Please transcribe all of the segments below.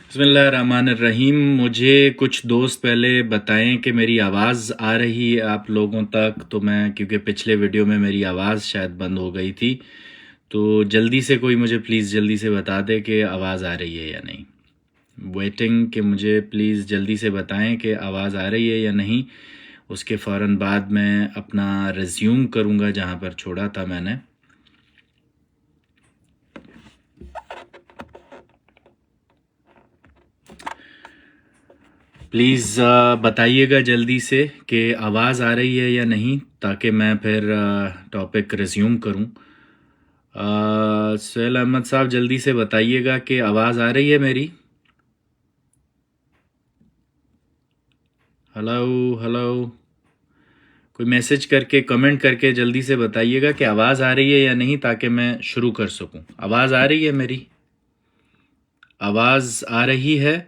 بسم اللہ الرحمن الرحیم. مجھے کچھ دوست پہلے بتائیں کہ میری آواز آ رہی ہے آپ لوگوں تک. تو میں کیونکہ پچھلے ویڈیو میں میری آواز شاید بند ہو گئی تھی، تو جلدی سے کوئی مجھے پلیز جلدی سے بتا دے کہ آواز آ رہی ہے یا نہیں. ویٹنگ کہ مجھے پلیز جلدی سے بتائیں کہ آواز آ رہی ہے یا نہیں. اس کے فوراً بعد میں اپنا ریزیوم کروں گا جہاں پر چھوڑا تھا میں نے. پلیز بتائیے گا جلدی سے کہ آواز آ رہی ہے یا نہیں، تاکہ میں پھر ٹاپک ریزیوم کروں. سہیل احمد صاحب جلدی سے بتائیے گا کہ آواز آ رہی ہے میری. ہلو کوئی میسج کر کے کمنٹ کر کے جلدی سے بتائیے گا کہ آواز آ رہی ہے یا نہیں، تاکہ میں شروع کر سکوں. آواز آ رہی ہے میری؟ آواز آ رہی ہے؟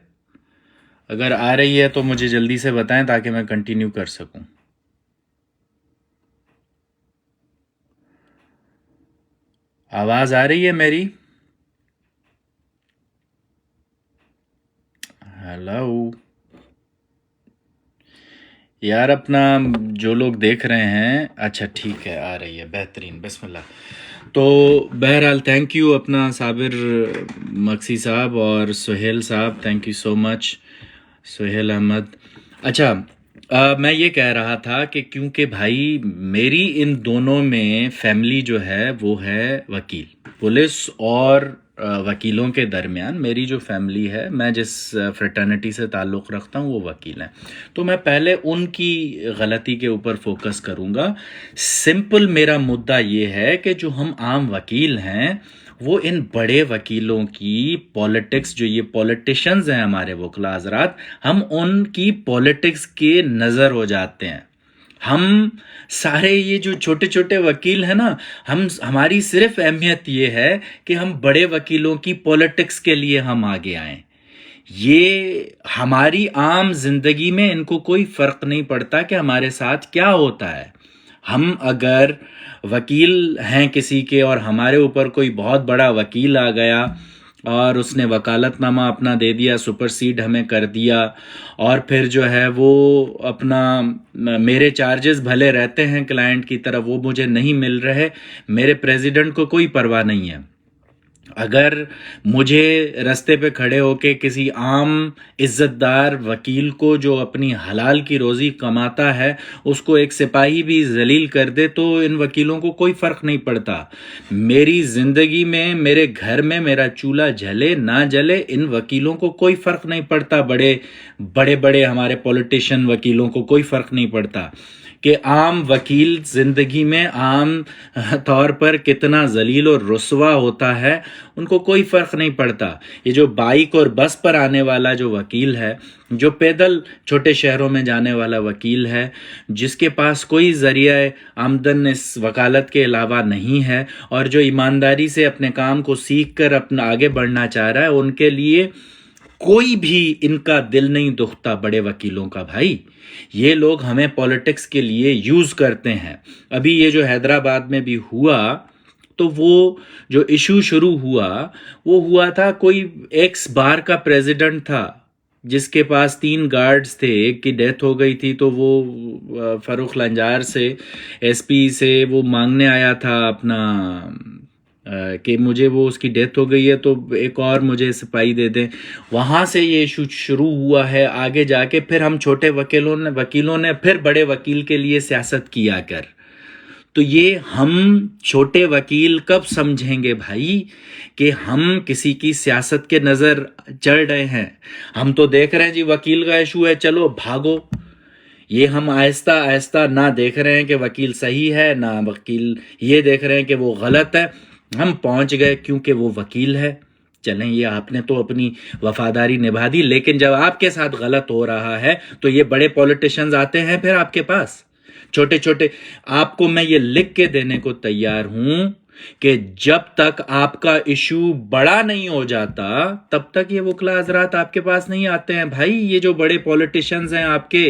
اگر آ رہی ہے تو مجھے جلدی سے بتائیں تاکہ میں کنٹینیو کر سکوں. آواز آ رہی ہے میری؟ ہلو یار، اپنا جو لوگ دیکھ رہے ہیں، اچھا ٹھیک ہے، آ رہی ہے، بہترین، بسم اللہ. تو بہرحال تھینک یو اپنا صابر مکسی صاحب اور سہیل صاحب، تھینک یو سو مچ سہیل احمد. اچھا، میں یہ کہہ رہا تھا کہ کیونکہ بھائی میری ان دونوں میں فیملی جو ہے وہ ہے وکیل، پولیس اور وکیلوں کے درمیان میری جو فیملی ہے، میں جس فریٹرنٹی سے تعلق رکھتا ہوں وہ وکیل ہیں. تو میں پہلے ان کی غلطی کے اوپر فوکس کروں گا. سمپل میرا مدعا یہ ہے کہ جو ہم عام وکیل ہیں وہ ان بڑے وکیلوں کی پولیٹکس، جو یہ پولیٹیشنز ہیں ہمارے وکلاء حضرات، ہم ان کی پولیٹکس کے نظر ہو جاتے ہیں. ہم سارے یہ جو چھوٹے چھوٹے وکیل ہیں نا، ہماری صرف اہمیت یہ ہے کہ ہم بڑے وکیلوں کی پولیٹکس کے لیے ہم آگے آئیں. یہ ہماری عام زندگی میں ان کو کوئی فرق نہیں پڑتا کہ ہمارے ساتھ کیا ہوتا ہے. ہم اگر وکیل ہیں کسی کے اور ہمارے اوپر کوئی بہت بڑا وکیل آ گیا اور اس نے وکالت نامہ اپنا دے دیا، سپر سیڈ ہمیں کر دیا، اور پھر جو ہے وہ اپنا میرے چارجز بھلے رہتے ہیں کلائنٹ کی طرف، وہ مجھے نہیں مل رہے، میرے پریزیڈنٹ کو کوئی پرواہ نہیں ہے. اگر مجھے رستے پہ کھڑے ہو کے کسی عام عزت دار وکیل کو جو اپنی حلال کی روزی کماتا ہے اس کو ایک سپاہی بھی ذلیل کر دے تو ان وکیلوں کو کوئی فرق نہیں پڑتا. میری زندگی میں، میرے گھر میں میرا چولہا جلے نہ جلے، ان وکیلوں کو کوئی فرق نہیں پڑتا. بڑے بڑے ہمارے پولیٹیشین وکیلوں کو کوئی فرق نہیں پڑتا کہ عام وکیل زندگی میں عام طور پر کتنا ذلیل اور رسوا ہوتا ہے، ان کو کوئی فرق نہیں پڑتا. یہ جو بائک اور بس پر آنے والا جو وکیل ہے، جو پیدل چھوٹے شہروں میں جانے والا وکیل ہے، جس کے پاس کوئی ذریعہ آمدن اس وکالت کے علاوہ نہیں ہے، اور جو ایمانداری سے اپنے کام کو سیکھ کر اپنا آگے بڑھنا چاہ رہا ہے، ان کے لیے کوئی بھی ان کا دل نہیں دکھتا بڑے وکیلوں کا. بھائی یہ لوگ ہمیں پولیٹکس کے لیے یوز کرتے ہیں. ابھی یہ جو حیدرآباد میں بھی ہوا، تو وہ جو ایشو شروع ہوا وہ ہوا تھا، کوئی ایکس بار کا پریزیڈنٹ تھا جس کے پاس 3 گارڈز تھے، ایک کی ڈیتھ ہو گئی تھی، تو وہ فاروق لنجار سے، ایس پی سے، وہ مانگنے آیا تھا اپنا کہ مجھے وہ اس کی ڈیتھ ہو گئی ہے تو ایک اور مجھے سپاہی دے دیں. وہاں سے یہ ایشو شروع ہوا ہے. آگے جا کے پھر ہم چھوٹے وکیلوں نے پھر بڑے وکیل کے لیے سیاست کیا کر. تو یہ ہم چھوٹے وکیل کب سمجھیں گے بھائی کہ ہم کسی کی سیاست کے نظر چڑھ رہے ہیں؟ ہم تو دیکھ رہے ہیں جی وکیل کا ایشو ہے، چلو بھاگو. یہ ہم آہستہ آہستہ نہ دیکھ رہے ہیں کہ وکیل صحیح ہے، نہ وکیل یہ دیکھ رہے ہیں کہ وہ غلط ہے. ہم پہنچ گئے کیونکہ وہ وکیل ہے. چلیں، یہ آپ نے تو اپنی وفاداری نبھا دی، لیکن جب آپ کے ساتھ غلط ہو رہا ہے تو یہ بڑے پولیٹیشنز آتے ہیں پھر آپ کے پاس. چھوٹے چھوٹے آپ کو میں یہ لکھ کے دینے کو تیار ہوں کہ جب تک آپ کا ایشو بڑا نہیں ہو جاتا تب تک یہ وکلاء حضرات آپ کے پاس نہیں آتے ہیں. بھائی یہ جو بڑے پولیٹیشنز ہیں آپ کے،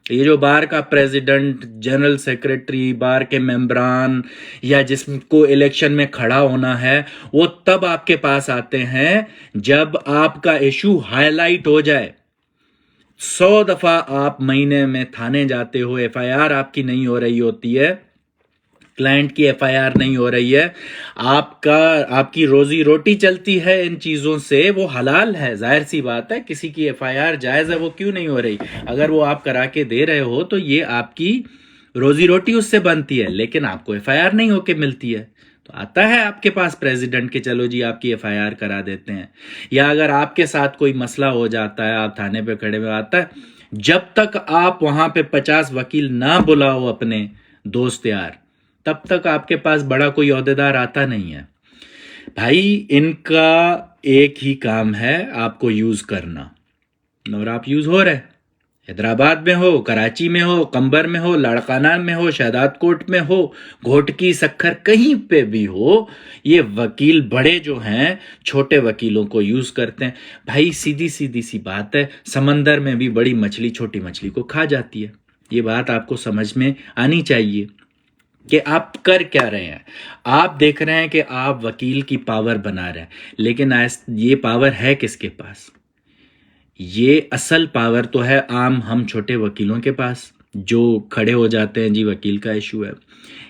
یہ جو بار کا پریزیڈنٹ، جنرل سیکریٹری، بار کے ممبران یا جس کو الیکشن میں کھڑا ہونا ہے، وہ تب آپ کے پاس آتے ہیں جب آپ کا ایشو ہائی لائٹ ہو جائے۔ 100 دفعہ آپ مہینے میں تھانے جاتے ہو، ایف آئی آر آپ کی نہیں ہو رہی ہوتی ہے، کلائنٹ کی ایف آئی آر نہیں ہو رہی ہے، آپ کی روزی روٹی چلتی ہے ان چیزوں سے، وہ حلال ہے، ظاہر سی بات ہے، کسی کی ایف آئی آر جائز ہے، وہ کیوں نہیں ہو رہی؟ اگر وہ آپ کرا کے دے رہے ہو تو یہ آپ کی روزی روٹی اس سے بنتی ہے، لیکن آپ کو ایف آئی آر نہیں ہو کے ملتی ہے، تو آتا ہے آپ کے پاس پریزیڈنٹ کے چلو جی آپ کی ایف آئی آر کرا دیتے ہیں۔ یا اگر آپ کے ساتھ کوئی مسئلہ ہو جاتا ہے، آپ تھانے پہ کھڑے ہوئے، آتا ہے، جب تک آپ وہاں پہ 50 وکیل نہ بلاؤ اپنے دوست یار، تب تک آپ کے پاس بڑا کوئی عہدیدار آتا نہیں ہے۔ بھائی ان کا ایک ہی کام ہے، آپ کو یوز کرنا، اور آپ یوز ہو رہے، حیدرآباد میں ہو، کراچی میں ہو، قمبر میں ہو، لاڑکانہ میں ہو، شہداد کوٹ میں ہو، گھوٹکی، سکھر، کہیں پہ بھی ہو، یہ وکیل بڑے جو ہیں چھوٹے وکیلوں کو یوز کرتے ہیں۔ بھائی سیدھی سی بات ہے، سمندر میں بھی بڑی مچھلی چھوٹی مچھلی کو کھا جاتی ہے، یہ بات آپ کو سمجھ میں آنی چاہیے کہ آپ کر کیا رہے ہیں۔ آپ دیکھ رہے ہیں کہ آپ وکیل کی پاور بنا رہے ہیں، لیکن یہ پاور ہے کس کے پاس؟ یہ اصل پاور تو ہے عام ہم چھوٹے وکیلوں کے پاس، جو کھڑے ہو جاتے ہیں جی وکیل کا ایشو ہے،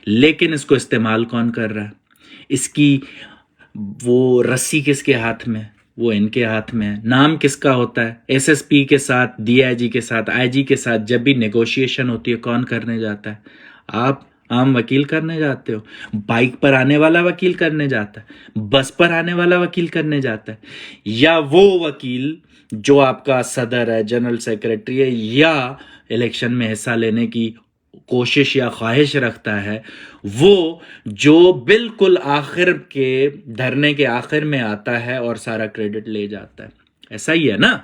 لیکن اس کو استعمال کون کر رہا ہے؟ اس کی وہ رسی کس کے ہاتھ میں؟ وہ ان کے ہاتھ میں ہے۔ نام کس کا ہوتا ہے؟ ایس ایس پی کے ساتھ، ڈی آئی جی کے ساتھ، آئی جی کے ساتھ جب بھی نیگوشیشن ہوتی ہے، کون کرنے جاتا ہے؟ آپ عام وکیل کرنے جاتے ہو، بائک پر آنے والا وکیل کرنے جاتا ہے، بس پر آنے والا وکیل کرنے جاتا ہے، یا وہ وکیل جو آپ کا صدر ہے، جنرل سیکریٹری ہے، یا الیکشن میں حصہ لینے کی کوشش یا خواہش رکھتا ہے، وہ جو بالکل آخر کے دھرنے کے آخر میں آتا ہے اور سارا کریڈٹ لے جاتا ہے۔ ایسا ہی ہے نا؟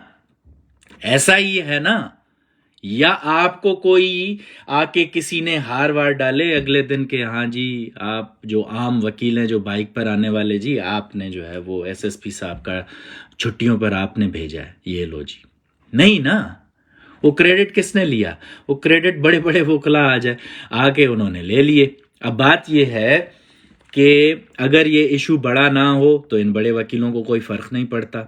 ایسا ہی ہے نا؟ یا آپ کو کوئی آ کے کسی نے ہار وار ڈالے اگلے دن کے، ہاں جی آپ جو عام وکیل ہیں جو بائک پر آنے والے، جی آپ نے جو ہے وہ ایس ایس پی صاحب کا چھٹیوں پر آپ نے بھیجا ہے، یہ لو جی، نہیں نا؟ وہ کریڈٹ کس نے لیا؟ وہ کریڈٹ بڑے بڑے وکلا آ کے انہوں نے لے لیے۔ اب بات یہ ہے کہ اگر یہ ایشو بڑا نہ ہو تو ان بڑے وکیلوں کو کوئی فرق نہیں پڑتا۔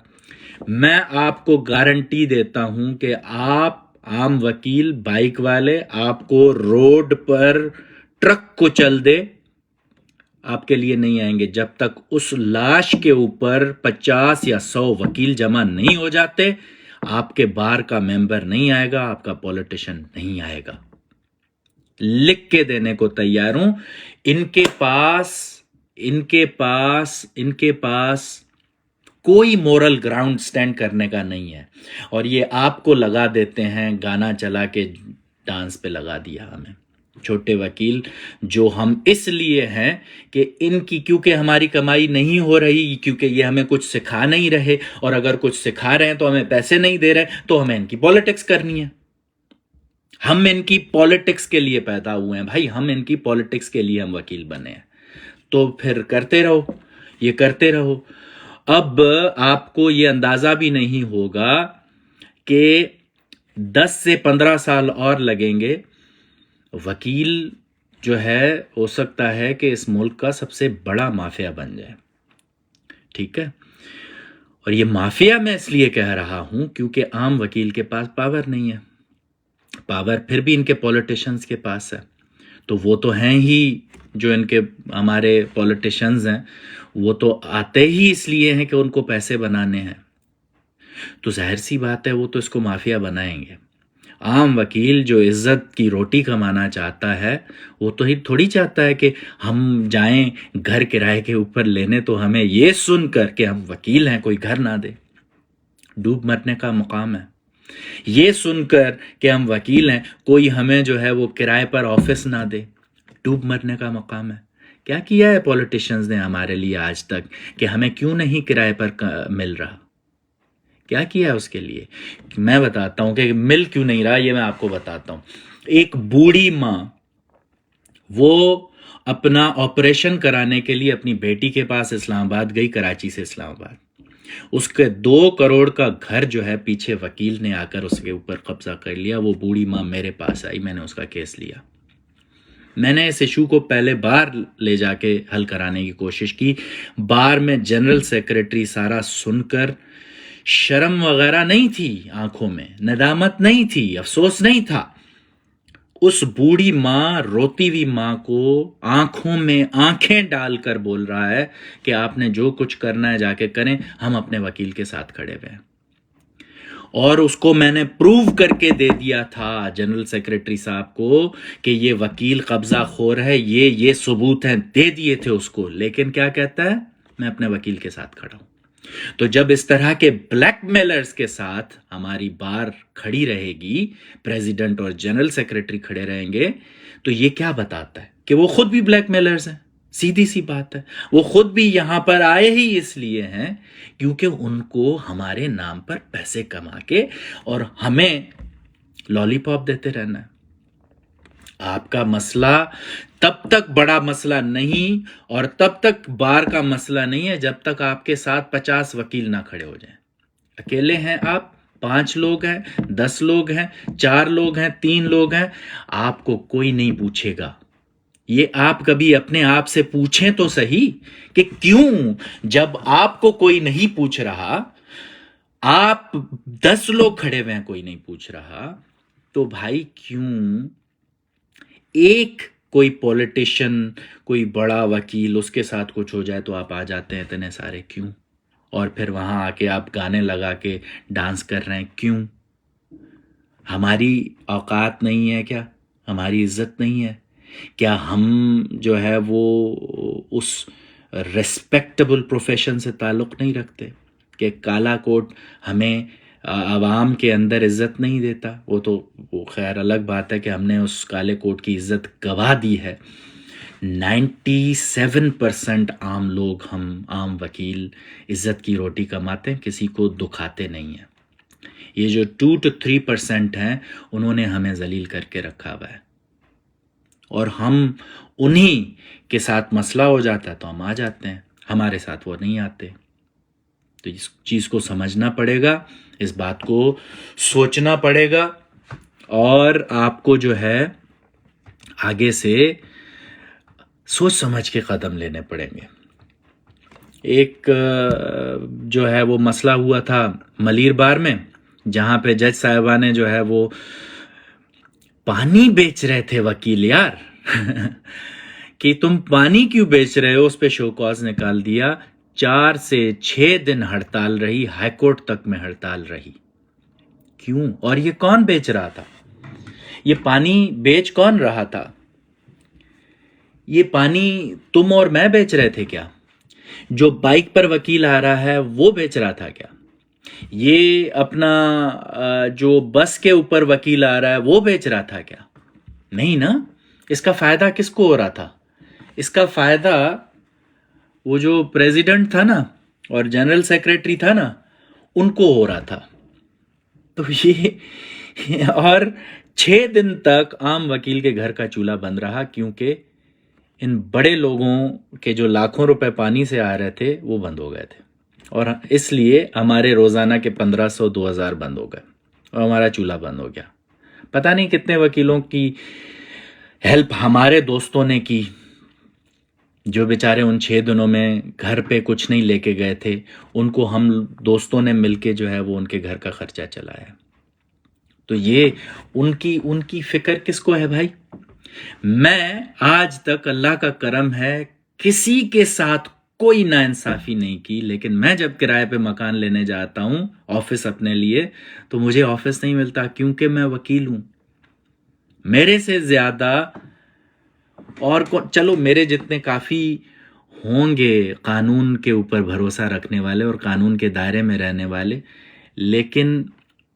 میں آپ کو گارنٹی دیتا ہوں کہ آپ عام وکیل، بائک والے، آپ کو روڈ پر ٹرک کو چل دے، آپ کے لیے نہیں آئیں گے جب تک اس لاش کے اوپر 50 یا 100 وکیل جمع نہیں ہو جاتے۔ آپ کے بار کا ممبر نہیں آئے گا، آپ کا پولیٹیشن نہیں آئے گا۔ لکھ کے دینے کو تیار ہوں۔ ان کے پاس کوئی مورل گراؤنڈ سٹینڈ کرنے کا نہیں ہے، اور یہ آپ کو لگا دیتے ہیں، گانا چلا کے ڈانس پہ لگا دیا ہمیں چھوٹے وکیل، جو ہم اس لیے ہیں کہ ان کی کیونکہ ہماری کمائی نہیں ہو رہی، کیونکہ یہ ہمیں کچھ سکھا نہیں رہے، اور اگر کچھ سکھا رہے ہیں تو ہمیں پیسے نہیں دے رہے، تو ہمیں ان کی پالیٹکس کرنی ہے۔ ہم ان کی پالیٹکس کے لیے پیدا ہوئے ہیں بھائی، ہم ان کی پالیٹکس کے لیے ہم وکیل بنے ہیں، تو پھر کرتے رہو، یہ کرتے رہو۔ اب آپ کو یہ اندازہ بھی نہیں ہوگا کہ 10 سے 15 سال اور لگیں گے، وکیل جو ہے ہو سکتا ہے کہ اس ملک کا سب سے بڑا مافیا بن جائے، ٹھیک ہے؟ اور یہ مافیا میں اس لیے کہہ رہا ہوں کیونکہ عام وکیل کے پاس پاور نہیں ہے، پاور پھر بھی ان کے پولیٹیشنز کے پاس ہے، تو وہ تو ہیں ہی، جو ان کے ہمارے پولیٹیشنز ہیں وہ تو آتے ہی اس لیے ہیں کہ ان کو پیسے بنانے ہیں، تو ظاہر سی بات ہے وہ تو اس کو مافیا بنائیں گے۔ عام وکیل جو عزت کی روٹی کمانا چاہتا ہے، وہ تو ہی تھوڑی چاہتا ہے کہ ہم جائیں گھر کرائے کے اوپر لینے تو ہمیں یہ سن کر کہ ہم وکیل ہیں کوئی گھر نہ دے، ڈوب مرنے کا مقام ہے۔ یہ سن کر کہ ہم وکیل ہیں کوئی ہمیں جو ہے وہ کرائے پر آفس نہ دے، ڈوب مرنے کا مقام ہے۔ کیا کیا ہے پولیٹیشنز نے ہمارے لیے آج تک کہ ہمیں کیوں نہیں کرائے پر مل رہا؟ کیا کیا ہے اس کے لیے؟ میں بتاتا ہوں کہ مل کیوں نہیں رہا، یہ میں آپ کو بتاتا ہوں۔ ایک بوڑھی ماں، وہ اپنا آپریشن کرانے کے لیے اپنی بیٹی کے پاس اسلام آباد گئی، کراچی سے اسلام آباد۔ اس کے 2 کروڑ کا گھر جو ہے پیچھے وکیل نے آ کر اس کے اوپر قبضہ کر لیا. وہ بوڑھی ماں میرے پاس آئی, میں نے اس کا کیس لیا. میں نے اس ایشو کو پہلے بار لے جا کے حل کرانے کی کوشش کی. بار میں جنرل سیکریٹری سارا سن کر شرم وغیرہ نہیں تھی آنکھوں میں, ندامت نہیں تھی, افسوس نہیں تھا. اس بوڑھی ماں, روتی ہوئی ماں کو آنکھوں میں آنکھیں ڈال کر بول رہا ہے کہ آپ نے جو کچھ کرنا ہے جا کے کریں, ہم اپنے وکیل کے ساتھ کھڑے ہوئے ہیں. اور اس کو میں نے پروو کر کے دے دیا تھا جنرل سیکریٹری صاحب کو کہ یہ وکیل قبضہ خور ہے, یہ ثبوت ہیں, دے دیے تھے اس کو. لیکن کیا کہتا ہے, میں اپنے وکیل کے ساتھ کھڑا ہوں. تو جب اس طرح کے بلیک میلرز کے ساتھ ہماری بار کھڑی رہے گی, پریزیڈنٹ اور جنرل سیکریٹری کھڑے رہیں گے, تو یہ کیا بتاتا ہے کہ وہ خود بھی بلیک میلرز ہیں. سیدھی سی بات ہے, وہ خود بھی یہاں پر آئے ہی اس لیے ہیں کیونکہ ان کو ہمارے نام پر پیسے کما کے اور ہمیں لالی پاپ دیتے رہنا ہے. آپ کا مسئلہ تب تک بڑا مسئلہ نہیں اور تب تک بار کا مسئلہ نہیں ہے جب تک آپ کے ساتھ 50 وکیل نہ کھڑے ہو جائیں. اکیلے ہیں آپ, 5 لوگ ہیں, 10 لوگ ہیں, 4 لوگ ہیں, 3 لوگ ہیں, آپ کو کوئی نہیں پوچھے گا. یہ آپ کبھی اپنے آپ سے پوچھیں تو صحیح کہ کیوں جب آپ کو کوئی نہیں پوچھ رہا, آپ 10 لوگ کھڑے ہوئے ہیں کوئی نہیں پوچھ رہا, تو بھائی کیوں ایک کوئی پولیٹیشین, کوئی بڑا وکیل, اس کے ساتھ کچھ ہو جائے تو آپ آ جاتے ہیں اتنے سارے, کیوں؟ اور پھر وہاں آ کے آپ گانے لگا کے ڈانس کر رہے ہیں, کیوں؟ ہماری اوقات نہیں ہے کیا؟ ہماری عزت نہیں ہے کیا؟ ہم جو ہے وہ اس ریسپیکٹبل پروفیشن سے تعلق نہیں رکھتے کہ کالا کوٹ ہمیں عوام کے اندر عزت نہیں دیتا؟ وہ خیر الگ بات ہے کہ ہم نے اس کالے کوٹ کی عزت گوا دی ہے. 97% عام لوگ, ہم عام وکیل عزت کی روٹی کماتے ہیں, کسی کو دکھاتے نہیں ہیں. یہ جو 2 to 3% ہیں انہوں نے ہمیں ذلیل کر کے رکھا ہوا ہے, اور ہم انہی کے ساتھ مسئلہ ہو جاتا ہے تو ہم آ جاتے ہیں, ہمارے ساتھ وہ نہیں آتے. تو اس چیز کو سمجھنا پڑے گا, اس بات کو سوچنا پڑے گا, اور آپ کو جو ہے آگے سے سوچ سمجھ کے قدم لینے پڑیں گے. ایک جو ہے وہ مسئلہ ہوا تھا ملیر بار میں, جہاں پہ جج صاحبہ نے جو ہے وہ پانی بیچ رہے تھے وکیل یار کہ تم پانی کیوں بیچ رہے ہو, اس پہ شو کاز نکال دیا. 4 سے 6 دن ہڑتال رہی, ہائی کورٹ تک میں ہڑتال رہی. کیوں؟ اور یہ کون بیچ رہا تھا؟ یہ پانی بیچ کون رہا تھا؟ یہ پانی تم اور میں بیچ رہے تھے کیا؟ جو بائک پر وکیل آ رہا ہے وہ بیچ رہا تھا کیا؟ یہ اپنا جو بس کے اوپر وکیل آ رہا ہے وہ بیچ رہا تھا کیا؟ نہیں نا. اس کا فائدہ کس کو ہو رہا تھا؟ اس کا فائدہ وہ جو پریزیڈنٹ تھا نا اور جنرل سیکریٹری تھا نا, ان کو ہو رہا تھا. تو یہ اور 6 دن تک عام وکیل کے گھر کا چولہا بند رہا, کیونکہ ان بڑے لوگوں کے جو لاکھوں روپے پانی سے آ رہے تھے وہ بند ہو گئے تھے, اور اس لیے ہمارے روزانہ کے 1500 2000 بند ہو گئے اور ہمارا چولہا بند ہو گیا. پتہ نہیں کتنے وکیلوں کی ہیلپ ہمارے دوستوں نے کی, جو بیچارے ان 6 دنوں میں گھر پہ کچھ نہیں لے کے گئے تھے, ان کو ہم دوستوں نے مل کے جو ہے وہ ان کے گھر کا خرچہ چلایا. تو یہ ان کی فکر کس کو ہے بھائی؟ میں آج تک اللہ کا کرم ہے کسی کے ساتھ کوئی ناانصافی نہیں کی, لیکن میں جب کرائے پہ مکان لینے جاتا ہوں آفس اپنے لیے, تو مجھے آفس نہیں ملتا کیونکہ میں وکیل ہوں. میرے سے زیادہ اور چلو میرے جتنے کافی ہوں گے قانون کے اوپر بھروسہ رکھنے والے اور قانون کے دائرے میں رہنے والے, لیکن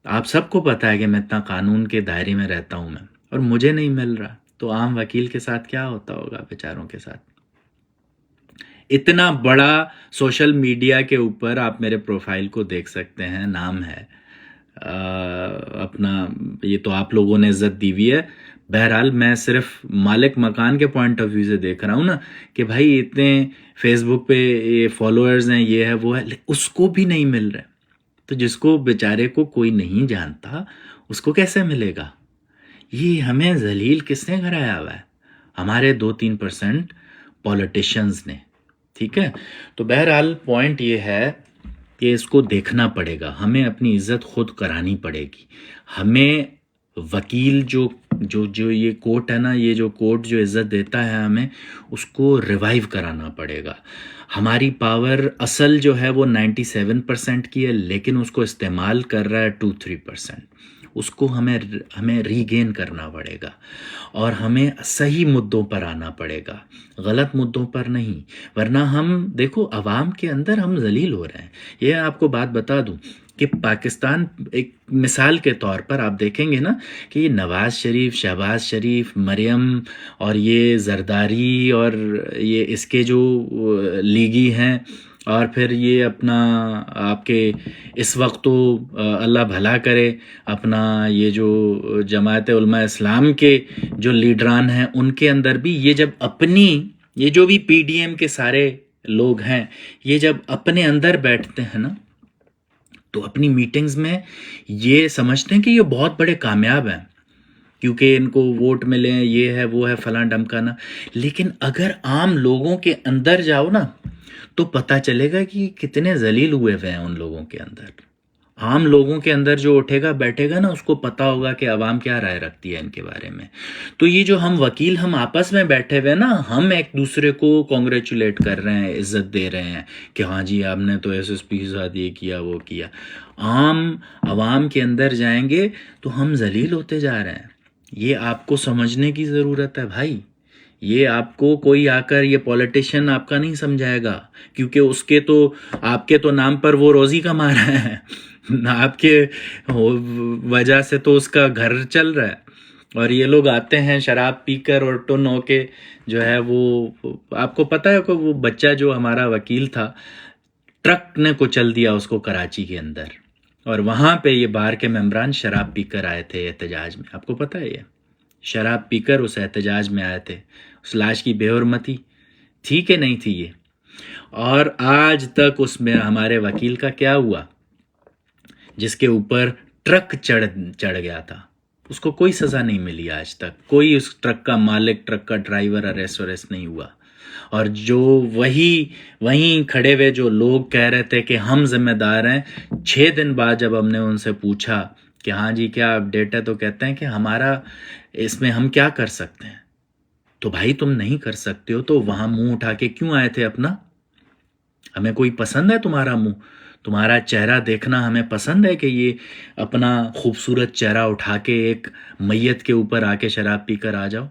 آپ سب کو پتہ ہے کہ میں اتنا قانون کے دائرے میں رہتا ہوں میں, اور مجھے نہیں مل رہا. تو عام وکیل کے ساتھ کیا ہوتا ہوگا بیچاروں کے ساتھ؟ اتنا بڑا سوشل میڈیا کے اوپر آپ میرے پروفائل کو دیکھ سکتے ہیں, نام ہے اپنا, یہ تو آپ لوگوں نے عزت دی ہوئی ہے, بہرحال میں صرف مالک مکان کے پوائنٹ آف ویو سے دیکھ رہا ہوں نا کہ بھائی اتنے فیس بک پہ یہ فالوورز ہیں، یہ ہے وہ ہے، اس کو بھی نہیں مل رہے، تو جس کو بیچارے کو کوئی نہیں جانتا اس کو کیسے ملے گا؟ یہ ہمیں ذلیل کس نے کرایا ہوا ہے؟ ہمارے 2-3% پولیٹیشنز نے. ٹھیک ہے، تو بہرحال پوائنٹ یہ ہے کہ اس کو دیکھنا پڑے گا، ہمیں اپنی عزت خود کرانی پڑے گی. ہمیں وکیل جو یہ کورٹ ہے نا، یہ جو کورٹ جو عزت دیتا ہے ہمیں، اس کو ریوائیو کرانا پڑے گا. ہماری پاور اصل جو ہے وہ 97% کی ہے، لیکن اس کو استعمال کر رہا ہے 2-3%. اس کو ہمیں ریگین کرنا پڑے گا، اور ہمیں صحیح مدوں پر آنا پڑے گا، غلط مدوں پر نہیں. ورنہ ہم دیکھو عوام کے اندر ہم ذلیل ہو رہے ہیں. یہ آپ کو بات بتا دوں کہ پاکستان ایک مثال کے طور پر آپ دیکھیں گے نا کہ یہ نواز شریف، شہباز شریف، مریم اور یہ زرداری اور یہ اس کے جو لیگی ہیں، اور پھر یہ اپنا آپ کے اس وقت تو اللہ بھلا کرے اپنا یہ جو جماعت علماء اسلام کے جو لیڈران ہیں، ان کے اندر بھی یہ جب اپنی یہ جو بھی پی ڈی ایم کے سارے لوگ ہیں، یہ جب اپنے اندر بیٹھتے ہیں نا تو اپنی میٹنگز میں یہ سمجھتے ہیں کہ یہ بہت بڑے کامیاب ہیں کیونکہ ان کو ووٹ ملے ہیں، یہ ہے وہ ہے فلاں ڈمکانا. لیکن اگر عام لوگوں کے اندر جاؤ نا تو پتہ چلے گا کہ کتنے ذلیل ہوئے ہوئے ہیں ان لوگوں کے اندر. عام لوگوں کے اندر جو اٹھے گا بیٹھے گا نا، اس کو پتہ ہوگا کہ عوام کیا رائے رکھتی ہے ان کے بارے میں. تو یہ جو ہم وکیل ہم آپس میں بیٹھے ہوئے نا، ہم ایک دوسرے کو کانگریچولیٹ کر رہے ہیں، عزت دے رہے ہیں کہ ہاں جی آپ نے تو ایس ایس پی کے ساتھ یہ کیا وہ کیا. عوام کے اندر جائیں گے تو ہم ذلیل ہوتے جا رہے ہیں. یہ آپ کو سمجھنے کی ضرورت ہے بھائی. یہ آپ کو کوئی آ کر یہ پولیٹیشین آپ کا نہیں سمجھائے گا، کیونکہ اس کے تو آپ کے تو نام پر وہ روزی کما رہا ہے، آپ کے وجہ سے تو اس کا گھر چل رہا ہے. اور یہ لوگ آتے ہیں شراب پی کر اور ٹن ہو کے جو ہے وہ آپ کو پتہ ہے کہ وہ بچہ جو ہمارا وکیل تھا، ٹرک نے کچل دیا اس کو کراچی کے اندر، اور وہاں پہ یہ بار کے ممبران شراب پی کر آئے تھے احتجاج میں. آپ کو پتہ ہے یہ شراب پی کر اس احتجاج میں آئے تھے. اس لاش کی بے حرمتی تھی کہ نہیں تھی یہ؟ اور آج تک اس میں ہمارے وکیل کا کیا ہوا جس کے اوپر ٹرک چڑھ گیا تھا؟ اس کو کوئی سزا نہیں ملی آج تک. کوئی اس ٹرک کا مالک، ٹرک کا ڈرائیور اریسٹ نہیں ہوا. اور جو وہیں کھڑے ہوئے جو لوگ کہہ رہے تھے کہ ہم ذمہ دار ہیں، 6 دن بعد جب ہم نے ان سے پوچھا کہ ہاں جی کیا اپڈیٹ ہے، تو کہتے ہیں کہ ہمارا اس میں ہم کیا کر سکتے ہیں. تو بھائی تم نہیں کر سکتے ہو تو وہاں منہ اٹھا کے کیوں آئے تھے اپنا؟ ہمیں کوئی پسند ہے تمہارا منہ، تمہارا چہرہ دیکھنا ہمیں پسند ہے کہ یہ اپنا خوبصورت چہرہ اٹھا کے ایک میت کے اوپر آ کے شراب پی کر آ جاؤ؟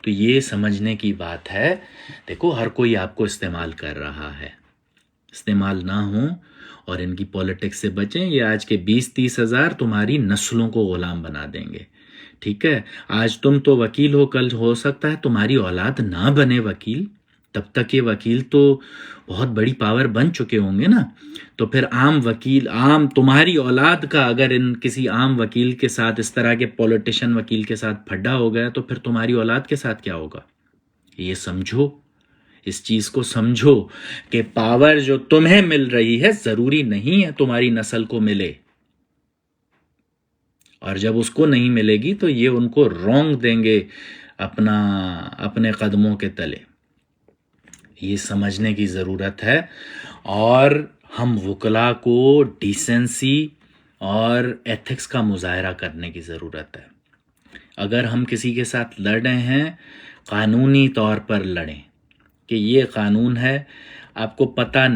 تو یہ سمجھنے کی بات ہے. دیکھو ہر کوئی آپ کو استعمال کر رہا ہے، استعمال نہ ہوں اور ان کی پولیٹکس سے بچیں. یہ آج کے 20-30 ہزار تمہاری نسلوں کو غلام بنا دیں گے. ٹھیک ہے، آج تم تو وکیل ہو، کل ہو سکتا ہے تمہاری اولاد نہ بنے وکیل. تب تک یہ وکیل تو بہت بڑی پاور بن چکے ہوں گے نا. تو پھر عام تمہاری اولاد کا اگر ان کسی عام وکیل کے ساتھ اس طرح کے پولیٹیشین وکیل کے ساتھ پھڈا ہو گیا تو پھر تمہاری اولاد کے ساتھ کیا ہوگا؟ یہ سمجھو، اس چیز کو سمجھو کہ پاور جو تمہیں مل رہی ہے ضروری نہیں ہے تمہاری نسل کو ملے، اور جب اس کو نہیں ملے گی تو یہ ان کو رونگ دیں گے اپنے قدموں کے تلے. یہ سمجھنے کی ضرورت ہے. اور ہم وکلاء کو ڈیسنسی اور ایتھکس کا مظاہرہ کرنے کی ضرورت ہے. اگر ہم کسی کے ساتھ لڑ رہے ہیں، قانونی طور پر لڑیں کہ یہ قانون ہے. آپ کو پتہ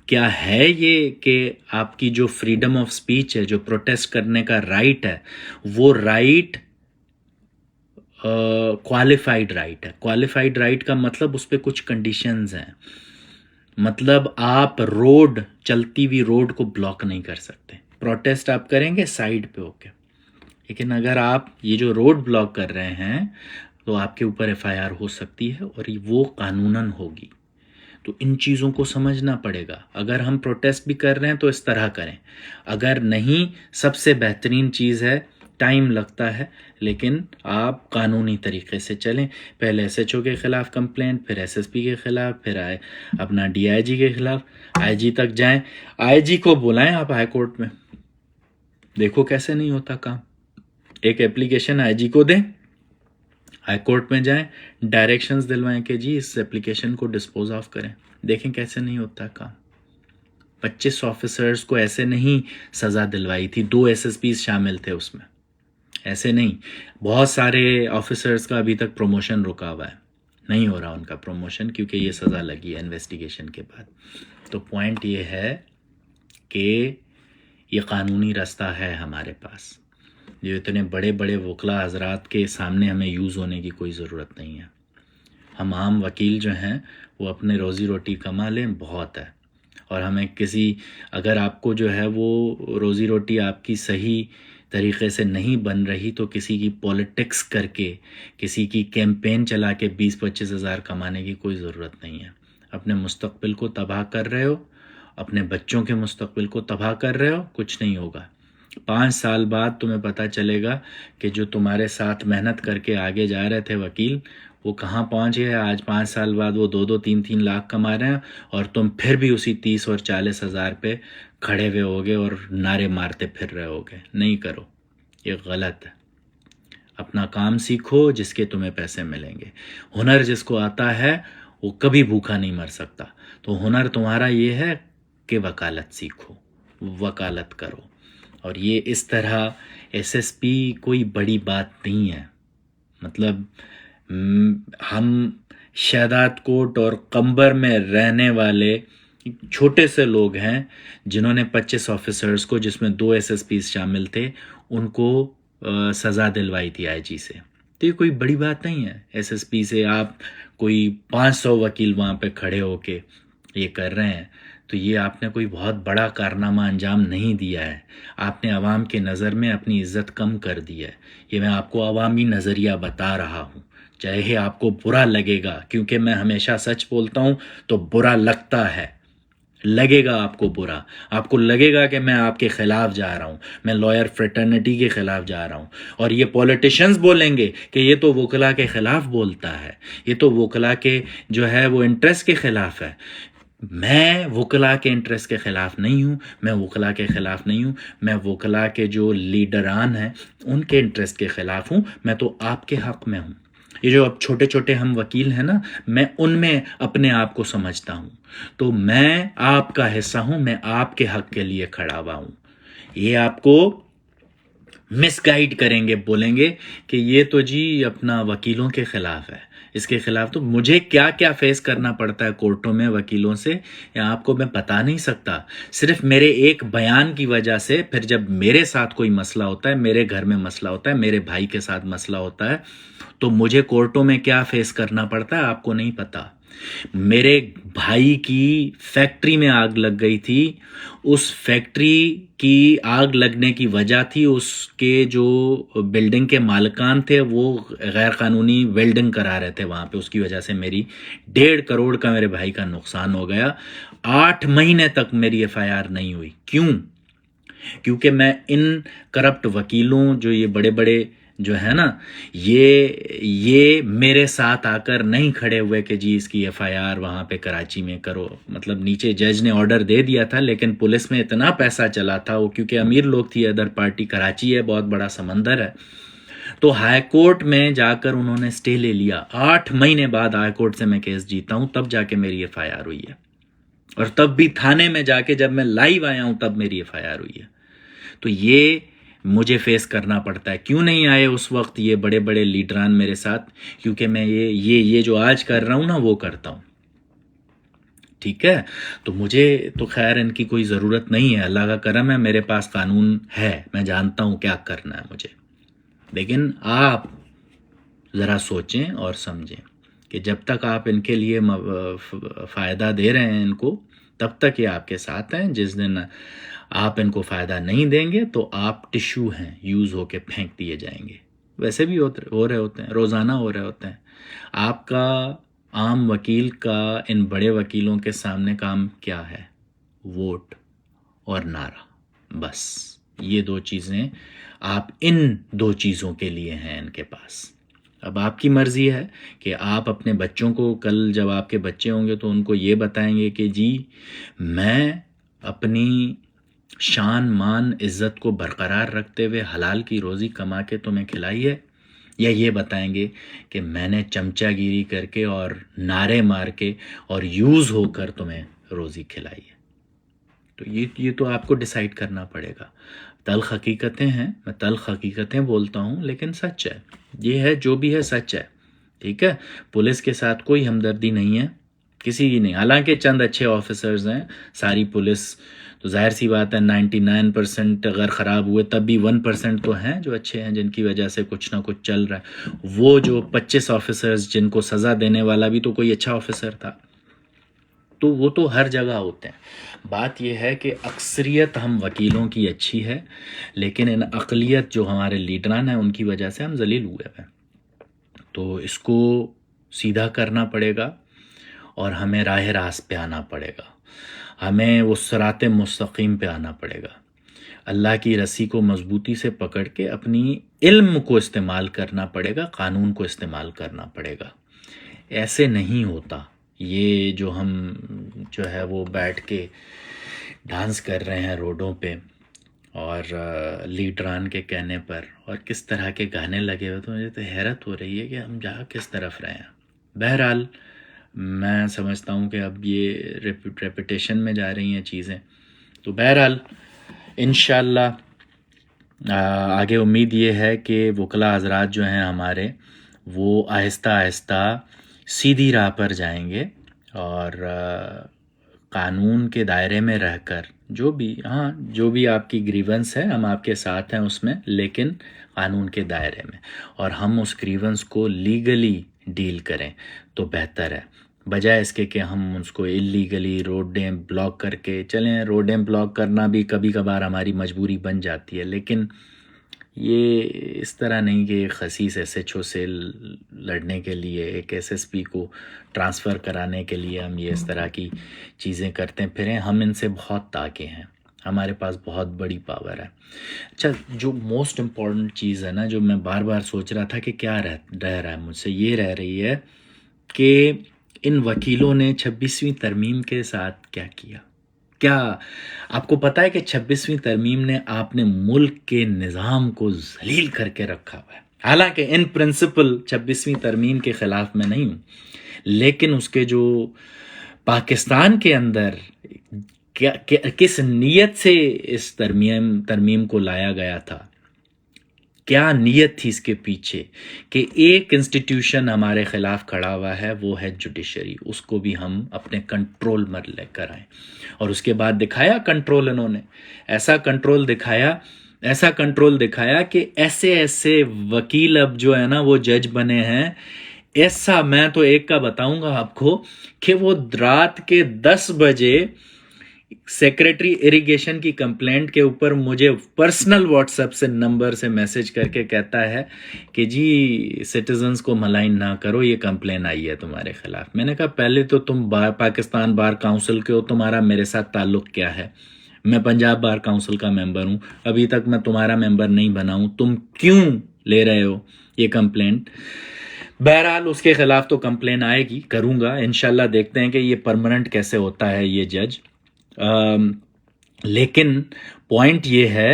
کیا ہے یہ کہ آپ کی جو فریڈم آف سپیچ ہے، جو پروٹیسٹ کرنے کا رائٹ ہے، وہ رائٹ کوالیفائڈ رائٹ ہے. کوالیفائڈ رائٹ کا مطلب اس پہ کچھ کنڈیشنز ہیں. مطلب آپ چلتی ہوئی روڈ کو بلاک نہیں کر سکتے. پروٹیسٹ آپ کریں گے سائیڈ پہ ہو کے، لیکن اگر آپ یہ جو روڈ بلاک کر رہے ہیں تو آپ کے اوپر FIR ہو سکتی ہے اور وہ قانوناً ہوگی. تو ان چیزوں کو سمجھنا پڑے گا. اگر ہم پروٹیسٹ بھی کر رہے ہیں تو اس طرح کریں، اگر نہیں، سب سے بہترین چیز ہے ٹائم لگتا ہے، لیکن آپ قانونی طریقے سے چلیں. پہلے ایس ایچ او کے خلاف کمپلینٹ، پھر ایس ایس پی کے خلاف، پھر اپنا ڈی آئی جی کے خلاف، آئی جی تک جائیں. آئی جی کو بلائیں آپ ہائی کورٹ میں، دیکھو کیسے نہیں ہوتا کام. ایک اپلیکیشن آئی جی کو دیں، ہائی کورٹ میں جائیں، ڈائریکشنز دلوائیں کہ جی اس اپلیکیشن کو ڈسپوز آف کریں. دیکھیں کیسے نہیں ہوتا کام. 25 آفیسرز کو ایسے نہیں سزا دلوائی تھی، 2 ایس ایس پیز شامل تھے اس میں. ایسے نہیں، بہت سارے آفیسرز کا ابھی تک پروموشن رکا ہوا ہے، نہیں ہو رہا ان کا پروموشن کیونکہ یہ سزا لگی ہے انویسٹیگیشن کے بعد. تو پوائنٹ یہ ہے کہ یہ قانونی رستہ ہے ہمارے پاس. جو اتنے بڑے بڑے وکلا حضرات کے سامنے ہمیں یوز ہونے کی کوئی ضرورت نہیں ہے. ہم عام وکیل جو ہیں وہ اپنے روزی روٹی کما لیں بہت ہے. اور ہمیں اگر آپ کو جو ہے وہ روزی روٹی آپ کی صحیح طریقے سے نہیں بن رہی تو کسی کی پولیٹکس کر کے، کسی کی کیمپین چلا کے 20-25 ہزار کمانے کی کوئی ضرورت نہیں ہے. اپنے مستقبل کو تباہ کر رہے ہو، اپنے بچوں کے مستقبل کو تباہ کر رہے ہو، کچھ نہیں ہوگا. 5 سال بعد تمہیں پتہ چلے گا کہ جو تمہارے ساتھ محنت کر کے آگے جا رہے تھے وکیل، وہ کہاں پہنچ گئے. آج 5 سال بعد وہ 2-3 لاکھ کما رہے ہیں اور تم پھر بھی اسی 30 اور 40 ہزار پہ کھڑے ہوئے ہوگے اور نعرے مارتے پھر رہے ہوگے. نہیں کرو، یہ غلط ہے. اپنا کام سیکھو جس کے تمہیں پیسے ملیں گے. ہنر جس کو آتا ہے وہ کبھی بھوکا نہیں مر سکتا. تو ہنر تمہارا یہ ہے کہ وکالت سیکھو، وکالت کرو. اور یہ اس طرح ایس ایس پی کوئی بڑی بات نہیں ہے. مطلب ہم شہداد کوٹ اور قمبر میں رہنے والے چھوٹے سے لوگ ہیں جنہوں نے 25 آفیسرز کو، جس میں 2 ایس ایس پیز شامل تھے، ان کو سزا دلوائی تھی آئی جی سے. تو یہ کوئی بڑی بات نہیں ہے. ایس ایس پی سے آپ کوئی 500 وکیل وہاں پہ کھڑے ہو کے یہ کر رہے ہیں، تو یہ آپ نے کوئی بہت بڑا کارنامہ انجام نہیں دیا ہے. آپ نے عوام کے نظر میں اپنی عزت کم کر دی ہے. یہ میں آپ کو عوامی نظریہ بتا رہا ہوں، چاہے آپ کو برا لگے گا، کیونکہ میں ہمیشہ سچ بولتا ہوں تو برا لگتا ہے. لگے گا آپ کو برا، آپ کو لگے گا کہ میں آپ کے خلاف جا رہا ہوں، میں لائر فریٹرنیٹی کے خلاف جا رہا ہوں. اور یہ پولیٹیشنز بولیں گے کہ یہ تو وکلا کے خلاف بولتا ہے، یہ تو وکلا کے جو ہے وہ انٹرسٹ کے خلاف ہے. میں وکلا کے انٹرسٹ کے خلاف نہیں ہوں، میں وکلا کے خلاف نہیں ہوں، میں وکلا کے جو لیڈران ہیں ان کے انٹرسٹ کے خلاف ہوں. میں تو آپ کے حق میں ہوں. یہ جو اب چھوٹے چھوٹے ہم وکیل ہیں نا، میں ان میں اپنے آپ کو سمجھتا ہوں. تو میں آپ کا حصہ ہوں، میں آپ کے حق کے لیے کھڑا ہوا ہوں. یہ آپ کو مس گائیڈ کریں گے، بولیں گے کہ یہ تو جی اپنا وکیلوں کے خلاف ہے، اس کے خلاف. تو مجھے کیا کیا فیس کرنا پڑتا ہے کورٹوں میں وکیلوں سے، یا آپ کو میں بتا نہیں سکتا. صرف میرے ایک بیان کی وجہ سے پھر جب میرے ساتھ کوئی مسئلہ ہوتا ہے، میرے گھر میں مسئلہ ہوتا ہے، میرے بھائی کے ساتھ مسئلہ ہوتا ہے، تو مجھے کورٹوں میں کیا فیس کرنا پڑتا ہے آپ کو نہیں پتا. میرے بھائی کی فیکٹری میں آگ لگ گئی تھی. اس فیکٹری کی آگ لگنے کی وجہ تھی اس کے جو بلڈنگ کے مالکان تھے وہ غیر قانونی ویلڈنگ کرا رہے تھے وہاں پہ. اس کی وجہ سے میری 1.5 کروڑ کا میرے بھائی کا نقصان ہو گیا. 8 مہینے تک میری ایف آئی آر نہیں ہوئی. کیوں؟ کیونکہ میں ان کرپٹ وکیلوں جو یہ بڑے بڑے جو ہے نا، یہ میرے ساتھ آ کر نہیں کھڑے ہوئے کہ جی اس کی ایف آئی آر وہاں پہ کراچی میں کرو. مطلب نیچے جج نے آرڈر دے دیا تھا، لیکن پولیس میں اتنا پیسہ چلا تھا، وہ کیونکہ امیر لوگ تھی، ادر پارٹی، کراچی ہے، بہت بڑا سمندر ہے، تو ہائی کورٹ میں جا کر انہوں نے سٹے لے لیا. 8 مہینے بعد ہائی کورٹ سے میں کیس جیتا ہوں، تب جا کے میری ایف آئی آر ہوئی ہے. اور تب بھی تھانے میں جا کے جب میں لائیو آیا ہوں تب میری ایف آئی آر ہوئی ہے. تو یہ مجھے فیس کرنا پڑتا ہے. کیوں نہیں آئے اس وقت یہ بڑے بڑے لیڈران میرے ساتھ؟ کیونکہ میں یہ جو آج کر رہا ہوں نا وہ کرتا ہوں. ٹھیک ہے، تو مجھے تو خیر ان کی کوئی ضرورت نہیں ہے. اللہ کا کرم ہے، میرے پاس قانون ہے، میں جانتا ہوں کیا کرنا ہے مجھے. لیکن آپ ذرا سوچیں اور سمجھیں کہ جب تک آپ ان کے لیے فائدہ دے رہے ہیں ان کو، تب تک یہ آپ کے ساتھ ہیں. جس دن آپ ان کو فائدہ نہیں دیں گے تو آپ ٹشو ہیں، یوز ہو کے پھینک دیے جائیں گے. ویسے بھی ہو رہے ہوتے ہیں، روزانہ ہو رہے ہوتے ہیں. آپ کا عام وکیل کا ان بڑے وکیلوں کے سامنے کام کیا ہے؟ ووٹ اور نعرہ، بس یہ 2 چیزیں آپ ان 2 چیزوں کے لیے ہیں ان کے پاس. اب آپ کی مرضی ہے کہ آپ اپنے بچوں کو کل جب آپ کے بچے ہوں گے تو ان کو یہ بتائیں گے کہ جی میں اپنی شان مان عزت کو برقرار رکھتے ہوئے حلال کی روزی کما کے تمہیں کھلائی ہے، یا یہ بتائیں گے کہ میں نے چمچہ گیری کر کے اور نعرے مار کے اور یوز ہو کر تمہیں روزی کھلائی ہے. تو یہ تو آپ کو ڈیسائیڈ کرنا پڑے گا. تلخ حقیقتیں ہیں، میں تلخ حقیقتیں بولتا ہوں لیکن سچ ہے، یہ ہے جو بھی ہے سچ ہے. ٹھیک ہے، پولیس کے ساتھ کوئی ہمدردی نہیں ہے کسی کی نہیں، حالانکہ چند اچھے آفیسرز ہیں. ساری پولیس تو ظاہر سی بات ہے 99% اگر خراب ہوئے تب بھی 1% تو ہیں جو اچھے ہیں، جن کی وجہ سے کچھ نہ کچھ چل رہا ہے. وہ جو 25 آفیسرز جن کو سزا دینے والا بھی تو کوئی اچھا آفیسر تھا، تو وہ تو ہر جگہ ہوتے ہیں. بات یہ ہے کہ اکثریت ہم وکیلوں کی اچھی ہے، لیکن ان اقلیت جو ہمارے لیڈران ہیں ان کی وجہ سے ہم ذلیل ہوئے ہیں. تو اس کو سیدھا کرنا پڑے گا اور ہمیں راہ راست پہ آنا پڑے گا، ہمیں وہ صراط مستقیم پہ آنا پڑے گا. اللہ کی رسی کو مضبوطی سے پکڑ کے اپنی علم کو استعمال کرنا پڑے گا، قانون کو استعمال کرنا پڑے گا. ایسے نہیں ہوتا یہ جو ہم جو ہے وہ بیٹھ کے ڈانس کر رہے ہیں روڈوں پہ اور لیڈران کے کہنے پر، اور کس طرح کے گانے لگے ہوئے، تو مجھے تو حیرت ہو رہی ہے کہ ہم جا کس طرف رہے ہیں. بہرحال میں سمجھتا ہوں کہ اب یہ ریپیٹیشن میں جا رہی ہیں چیزیں. تو بہرحال انشاءاللہ آگے امید یہ ہے کہ وکلاء حضرات جو ہیں ہمارے وہ آہستہ آہستہ سیدھی راہ پر جائیں گے اور قانون کے دائرے میں رہ کر جو بھی آپ کی گریونس ہے ہم آپ کے ساتھ ہیں اس میں، لیکن قانون کے دائرے میں، اور ہم اس گریونس کو لیگلی ڈیل کریں تو بہتر ہے، بجائے اس کے کہ ہم اس کو اللیگلی روڈیں بلاک کر کے چلیں. روڈیں بلاک کرنا بھی کبھی کبھار ہماری مجبوری بن جاتی ہے، لیکن یہ اس طرح نہیں کہ ایک خسیس SHO سے لڑنے کے لیے، ایک SSP کو ٹرانسفر کرانے کے لیے ہم یہ اس طرح کی چیزیں کرتے پھریں. ہم ان سے بہت طاقے ہیں، ہمارے پاس بہت بڑی پاور ہے. اچھا، جو موسٹ امپورٹنٹ چیز ہے نا، جو میں بار بار سوچ رہا تھا کہ کیا رہ رہا ہے مجھ سے، یہ رہ رہی ہے کہ ان وکیلوں نے 26ویں ترمیم کے ساتھ کیا کیا. کیا آپ کو پتہ ہے کہ 26ویں ترمیم نے آپ نے ملک کے نظام کو ذلیل کر کے رکھا ہوا ہے؟ حالانکہ ان پرنسپل 26ویں ترمیم کے خلاف میں نہیں ہوں، لیکن اس کے جو پاکستان کے اندر کس نیت سے اس ترمیم کو لایا گیا تھا، کیا نیت تھی اس کے پیچھے، کہ ایک انسٹیٹیوشن ہمارے خلاف کھڑا ہوا ہے، وہ ہے جوڈیشری، اس کو بھی ہم اپنے کنٹرول میں لے کر آئیں. اور اس کے بعد دکھایا کنٹرول، انہوں نے ایسا کنٹرول دکھایا کہ ایسے وکیل اب جو ہے نا وہ جج بنے ہیں. ایسا میں تو ایک کا بتاؤں گا آپ کو کہ وہ رات کے 10 بجے سیکریٹری اریگیشن کی کمپلینٹ کے اوپر مجھے پرسنل واٹس ایپ سے نمبر سے میسج کر کے کہتا ہے کہ جی سٹیزنز کو ملائن نہ کرو، یہ کمپلین آئی ہے تمہارے خلاف. میں نے کہا پہلے تو تم پاکستان بار کاؤنسل کے ہو، تمہارا میرے ساتھ تعلق کیا ہے؟ میں پنجاب بار کاؤنسل کا ممبر ہوں، ابھی تک میں تمہارا ممبر نہیں بنا ہوں، تم کیوں لے رہے ہو یہ کمپلینٹ؟ بہرحال اس کے خلاف تو کمپلین آئے گی، کروں گا انشاءاللہ. دیکھتے ہیں کہ یہ پرماننٹ کیسے ہوتا ہے یہ جج. لیکن پوائنٹ یہ ہے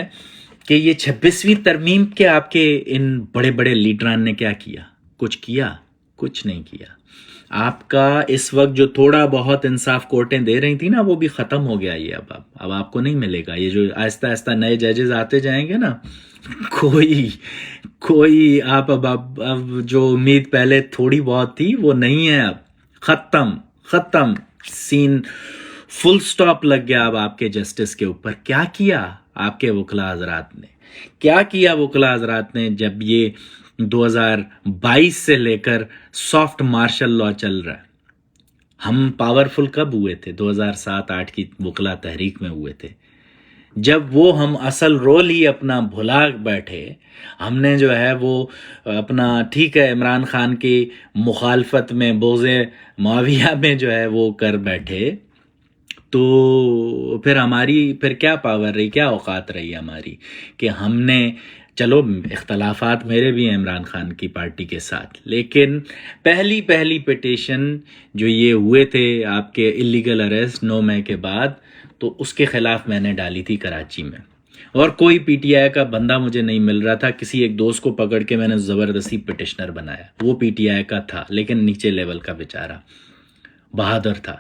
کہ یہ 26ویں ترمیم کے آپ کے ان بڑے بڑے لیڈران نے کیا کیا؟ کچھ نہیں کیا. آپ کا اس وقت جو تھوڑا بہت انصاف کورٹیں دے رہی تھی نا، وہ بھی ختم ہو گیا. یہ اب آپ کو نہیں ملے گا. یہ جو آہستہ آہستہ نئے ججز آتے جائیں گے نا، کوئی آپ اب جو امید پہلے تھوڑی بہت تھی وہ نہیں ہے. اب ختم سین، فل سٹاپ لگ گیا اب آپ کے جسٹس کے اوپر. کیا کیا آپ کے وکلاء حضرات نے جب یہ 2022 سے لے کر سافٹ مارشل لا چل رہا ہے؟ ہم پاورفل کب ہوئے تھے؟ 2007-8 کی وکلاء تحریک میں ہوئے تھے، جب وہ ہم اصل رول ہی اپنا بھلا بیٹھے. ہم نے جو ہے وہ اپنا ٹھیک ہے عمران خان کی مخالفت میں بوزے معاویہ میں جو ہے وہ کر بیٹھے، تو پھر کیا پاور رہی، کیا اوقات رہی ہماری کہ ہم نے، چلو اختلافات میرے بھی ہیں عمران خان کی پارٹی کے ساتھ، لیکن پہلی پٹیشن جو یہ ہوئے تھے آپ کے اللیگل اریسٹ 9 مئی کے بعد، تو اس کے خلاف میں نے ڈالی تھی کراچی میں، اور کوئی پی ٹی آئی کا بندہ مجھے نہیں مل رہا تھا، کسی ایک دوست کو پکڑ کے میں نے زبردستی پٹیشنر بنایا، وہ پی ٹی آئی کا تھا لیکن نیچے لیول کا بیچارہ بہادر تھا۔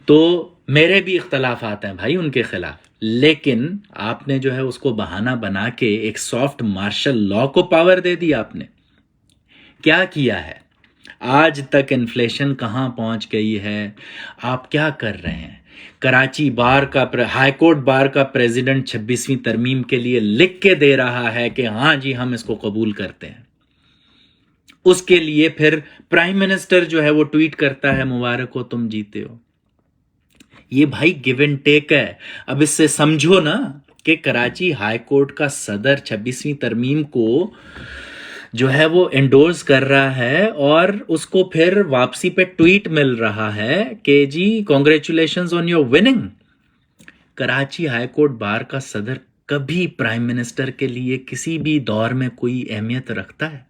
تو میرے بھی اختلافات ہیں بھائی ان کے خلاف، لیکن آپ نے جو ہے اس کو بہانہ بنا کے ایک سافٹ مارشل لا کو پاور دے دی۔ آپ نے کیا کیا ہے؟ آج تک انفلیشن کہاں پہنچ گئی ہے؟ آپ کیا کر رہے ہیں؟ کراچی ہائی کورٹ بار کا پریزیڈنٹ 26ویں ترمیم کے لیے لکھ کے دے رہا ہے کہ ہاں جی ہم اس کو قبول کرتے ہیں، اس کے لیے پھر پرائم منسٹر جو ہے وہ ٹویٹ کرتا ہے مبارک ہو تم جیتے ہو۔ یہ بھائی گیو اینڈ ٹیک ہے۔ اب اس سے سمجھو نا کہ کراچی ہائی کورٹ کا صدر 26ویں ترمیم کو جو ہے وہ انڈورس کر رہا ہے، اور اس کو پھر واپسی پہ ٹویٹ مل رہا ہے کہ جی congratulations on your winning. Karachi high court bar کا صدر کبھی پرائم منسٹر کے لیے کسی بھی دور میں کوئی اہمیت رکھتا ہے؟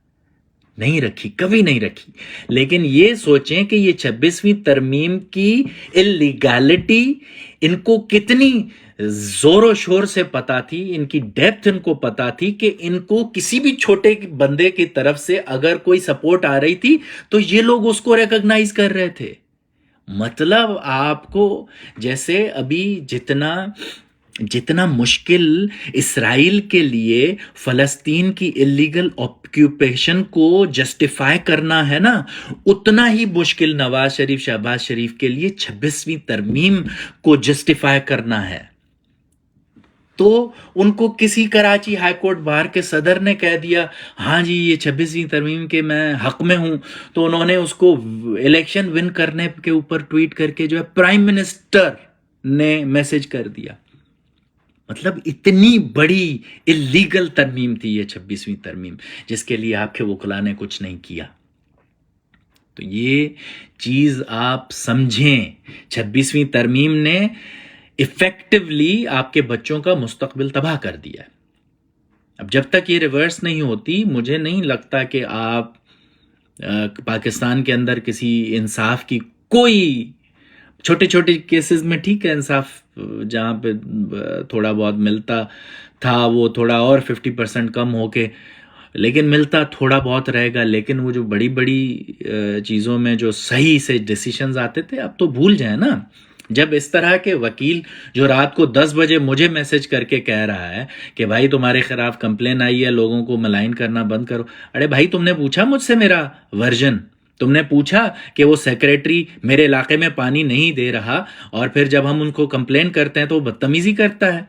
نہیں رکھی، کبھی نہیں رکھی۔ لیکن یہ سوچیں کہ یہ 26ویں ترمیم کی اللیگیلٹی ان کو کتنی زور و شور سے پتا تھی، ان کی ڈیپتھ ان کو پتا تھی کہ ان کو کسی بھی چھوٹے بندے کی طرف سے اگر کوئی سپورٹ آ رہی تھی تو یہ لوگ اس کو ریکگنائز کر رہے تھے۔ مطلب آپ کو جیسے ابھی جتنا مشکل اسرائیل کے لیے فلسطین کی اللیگل آکیوپیشن کو جسٹیفائی کرنا ہے نا، اتنا ہی مشکل نواز شریف شہباز شریف کے لیے 26ویں ترمیم کو جسٹیفائی کرنا ہے۔ تو ان کو کسی کراچی ہائی کورٹ بار کے صدر نے کہہ دیا ہاں جی یہ 26ویں ترمیم کے میں حق میں ہوں، تو انہوں نے اس کو الیکشن ون کرنے کے اوپر ٹویٹ کر کے جو ہے پرائم منسٹر نے میسج کر دیا۔ مطلب اتنی بڑی اللیگل ترمیم تھی یہ 26ویں ترمیم، جس کے لیے آپ کے وکلا نے کچھ نہیں کیا۔ تو یہ چیز آپ سمجھیں، 26ویں ترمیم نے ایفیکٹولی آپ کے بچوں کا مستقبل تباہ کر دیا ہے۔ اب جب تک یہ ریورس نہیں ہوتی، مجھے نہیں لگتا کہ آپ پاکستان کے اندر کسی انصاف کی کوئی چھوٹے کیسز میں ٹھیک ہے انصاف جہاں پہ تھوڑا بہت ملتا تھا وہ تھوڑا اور 50% کم ہو کے، لیکن ملتا تھوڑا بہت رہے گا۔ لیکن وہ جو بڑی چیزوں میں جو صحیح سے ڈیسیشنز آتے تھے اب تو بھول جائیں نا۔ جب اس طرح کے وکیل جو رات کو 10 بجے مجھے میسج کر کے کہہ رہا ہے کہ بھائی تمہارے خلاف کمپلین آئی ہے، لوگوں کو ملائن کرنا بند کرو، ارے بھائی تم نے پوچھا مجھ سے میرا ورژن؟ تم نے پوچھا کہ وہ سیکریٹری میرے علاقے میں پانی نہیں دے رہا، اور پھر جب ہم ان کو کمپلین کرتے ہیں تو وہ بدتمیزی کرتا ہے،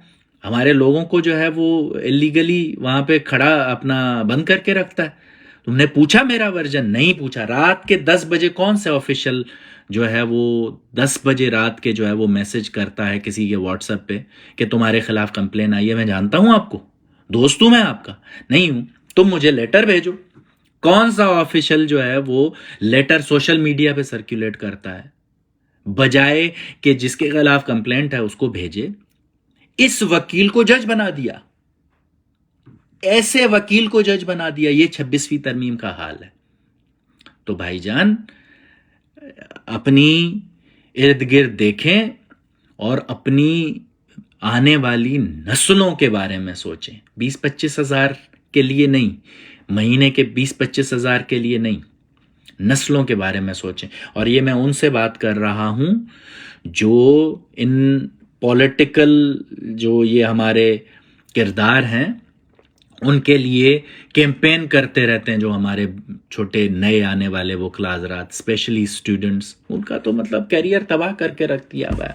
ہمارے لوگوں کو جو ہے وہ اللیگلی وہاں پہ کھڑا اپنا بند کر کے رکھتا ہے؟ تم نے پوچھا میرا ورژن؟ نہیں پوچھا۔ رات کے 10 بجے کون سے آفیشل جو ہے وہ 10 بجے رات کے جو ہے وہ میسج کرتا ہے کسی کے واٹس ایپ پہ کہ تمہارے خلاف کمپلین آئی ہے؟ میں جانتا ہوں آپ کو، دوست ہوں میں آپ کا؟ نہیں ہوں۔ تم مجھے لیٹر بھیجو۔ کون سا آفیشل جو ہے وہ لیٹر سوشل میڈیا پہ سرکولیٹ کرتا ہے بجائے کہ جس کے خلاف کمپلینٹ ہے اس کو بھیجے؟ اس وکیل کو جج بنا دیا، ایسے وکیل کو جج بنا دیا۔ یہ 26ویں ترمیم کا حال ہے۔ تو بھائی جان اپنی ارد گرد دیکھیں اور اپنی آنے والی نسلوں کے بارے میں سوچیں۔ 20-25 ہزار کے لیے نہیں، مہینے کے 20-25 ہزار کے لیے نہیں، نسلوں کے بارے میں سوچیں۔ اور یہ میں ان سے بات کر رہا ہوں جو ان پولیٹیکل جو یہ ہمارے کردار ہیں ان کے لیے کیمپین کرتے رہتے ہیں، جو ہمارے چھوٹے نئے آنے والے وکلا حضرات، اسپیشلی اسٹوڈنٹس، ان کا تو مطلب کیریئر تباہ کر کے رکھ دیا ہوا ہے۔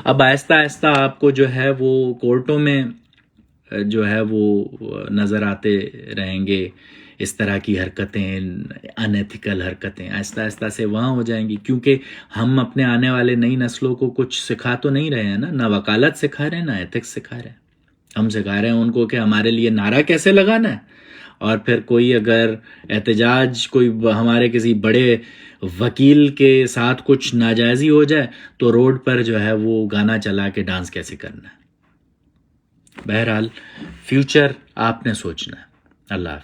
اب آہستہ آہستہ آپ کو جو ہے وہ کورٹوں میں جو ہے وہ نظر آتے رہیں گے اس طرح کی حرکتیں، ان ایتھیکل حرکتیں آہستہ آہستہ سے وہاں ہو جائیں گی، کیونکہ ہم اپنے آنے والے نئی نسلوں کو کچھ سکھا تو نہیں رہے ہیں نا، نہ وکالت سکھا رہے ہیں نہ ایتھکس سکھا رہے ہیں۔ ہم سکھا رہے ہیں ان کو کہ ہمارے لیے نعرہ کیسے لگانا ہے اور پھر کوئی اگر احتجاج کوئی ہمارے کسی بڑے وکیل کے ساتھ کچھ ناجائزی ہو جائے تو روڈ پر جو ہے وہ گانا چلا کے ڈانس کیسے کرنا ہے. بہرحال فیوچر آپ نے سوچنا ہے. اللہ حافظ.